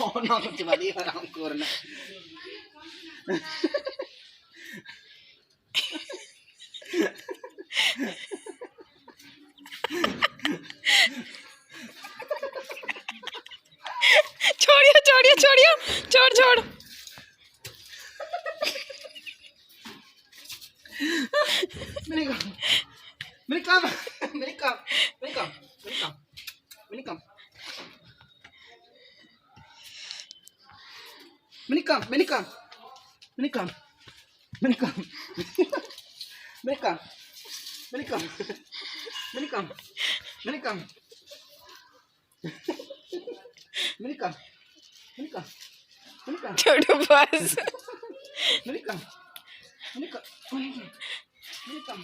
Oh no, tiba-tiba nangkur na. छोड़ियो छोड़ियो छोड़ियो छोड़ छोड़ Minikam. Minikam. Minikam. Minikam. Minikam. Minikam. Minikam. Minikam. Minikam. Minikam. Minikam. Minikam. Minikam. Minikam. Minikam. Minikam. Minikam. छोड़ो बस Minikam. Minikam. Minikam.